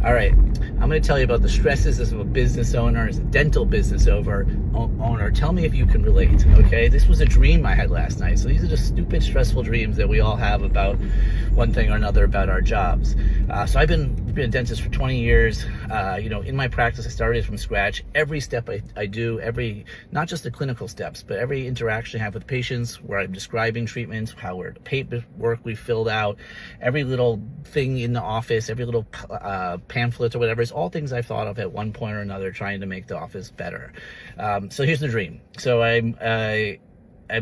All right, I'm going to tell you about the stresses of a business owner, as a dental business owner. Tell me if you can relate, okay? This was a dream I had last night. So these are just stupid, stressful dreams that we all have about one thing or another about our jobs. So I've been a dentist for 20 years. In my practice, I started from scratch. Every step I do, not just the clinical steps, but every interaction I have with patients, where I'm describing treatments, the paperwork we filled out, every little thing in the office, every little pamphlets or whatever, it's all things I've thought of at one point or another, trying to make the office better. So here's the dream. So I'm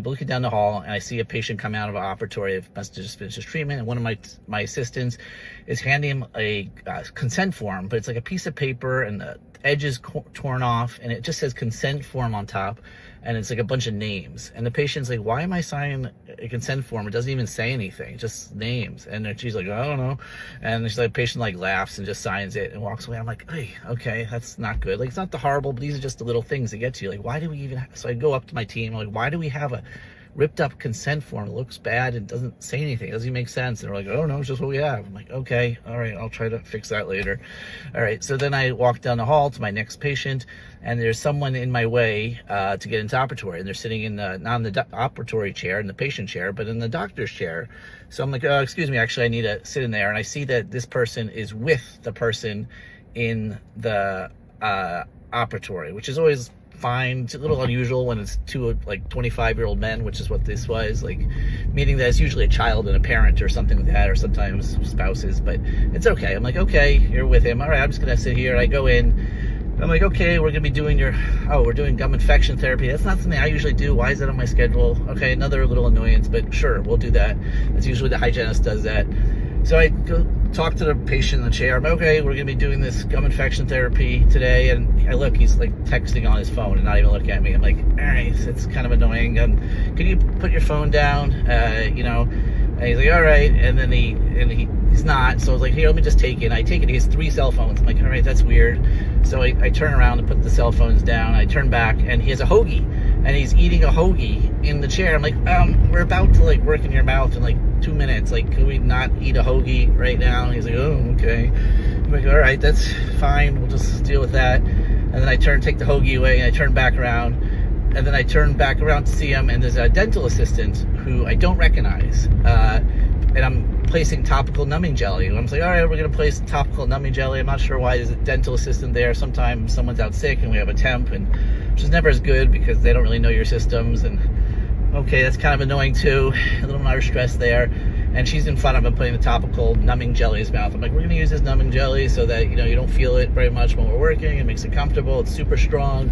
looking down the hall and I see a patient come out of an operatory. Must have just finished his treatment, and one of my assistants is handing him a consent form, but it's like a piece of paper and the edge is torn off and it just says consent form on top, and it's like a bunch of names, and the patient's like, why am I signing a consent form? It doesn't even say anything, just names. And then she's like, I don't know. And she's like, patient like laughs and just signs it and walks away. I'm like, hey, okay, that's not good. Like, it's not the horrible, but these are just the little things that get to you. Like, why do we even so I go up to my team, I'm like, why do we have a ripped up consent form? It looks bad and doesn't say anything, it doesn't even make sense. And they're like, oh no, it's just what we have. I'm like, okay, all right, I'll try to fix that later. All right, so then I walk down the hall to my next patient, and there's someone in my way to get into operatory, and they're sitting not in the operatory chair, in the patient chair, but in the doctor's chair. So I'm like, excuse me, actually I need to sit in there. And I see that this person is with the person in the operatory, which is always fine. It's a little unusual when it's two like 25-year-old men, which is what this was, like, meaning that it's usually a child and a parent or something like that, or sometimes spouses, but it's okay. I'm like, okay, you're with him, all right, I'm just gonna sit here. I go in, I'm like, okay, we're gonna be doing we're doing gum infection therapy. That's not something I usually do. Why is that on my schedule? Okay, another little annoyance, but sure, we'll do that. That's usually the hygienist does that. So I go talk to the patient in the chair. I'm like, okay, we're gonna be doing this gum infection therapy today. And I look, he's like texting on his phone and not even looking at me. I'm like, all right, it's kind of annoying. Can you put your phone down? And he's like, all right. And then he's not. So I was like, here, let me just take it. I take it. He has 3 cell phones. I'm like, all right, that's weird. So I turn around and put the cell phones down. I turn back and he has a hoagie, and he's eating a hoagie in the chair. I'm like, we're about to like work in your mouth in like 2 minutes. Like, can we not eat a hoagie right now? And he's like, oh, okay. I'm like, all right, that's fine. We'll just deal with that. And then I take the hoagie away, and I turn back around. And then I turn back around to see him, and there's a dental assistant who I don't recognize. And I'm placing topical numbing jelly. And I'm like, all right, we're going to place topical numbing jelly. I'm not sure why there's a dental assistant there. Sometimes someone's out sick and we have a temp, and which is never as good because they don't really know your systems. And okay, that's kind of annoying too. A little more stress there. And she's in front of him putting the topical numbing jelly in his mouth. I'm like, we're going to use this numbing jelly so that, you don't feel it very much when we're working. It makes it comfortable. It's super strong.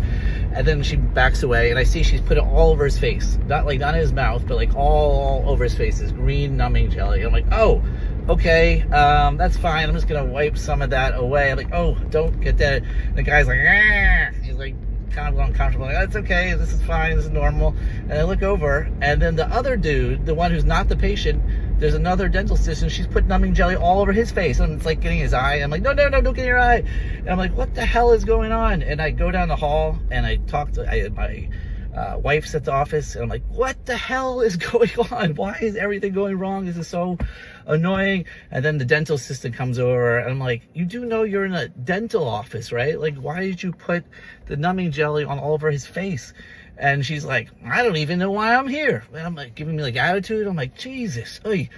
And then she backs away, and I see she's put it all over his face. Not in his mouth, but like all over his face, this green numbing jelly. I'm like, oh, okay, that's fine. I'm just going to wipe some of that away. I'm like, oh, don't get that. And the guy's like, ah. He's like, kind of uncomfortable. Like, that's okay, this is fine, this is normal. And I look over, and then the other dude, the one who's not the patient, there's another dental assistant. She's put numbing jelly all over his face, and it's like getting his eye. I'm like, no, don't get in your eye. And I'm like, what the hell is going on? And I go down the hall and I talk to my wife's at the office, and I'm like, what the hell is going on? Why is everything going wrong? This is so annoying. And then the dental assistant comes over, and I'm like, you do know you're in a dental office, right? Like, why did you put the numbing jelly on all over his face? And she's like, I don't even know why I'm here. And I'm like, giving me like attitude. I'm like, Jesus. Oy.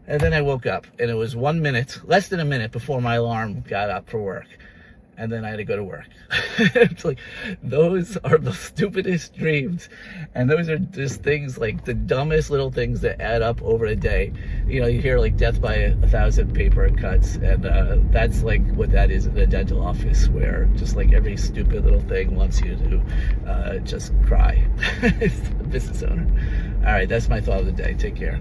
And then I woke up, and it was 1 minute, less than a minute before my alarm got up for work. And then I had to go to work. It's like, those are the stupidest dreams. And those are just things, like the dumbest little things that add up over a day. You hear like death by 1,000 paper cuts. And that's like what that is in the dental office, where just like every stupid little thing wants you to just cry. It's the business owner. All right, that's my thought of the day. Take care.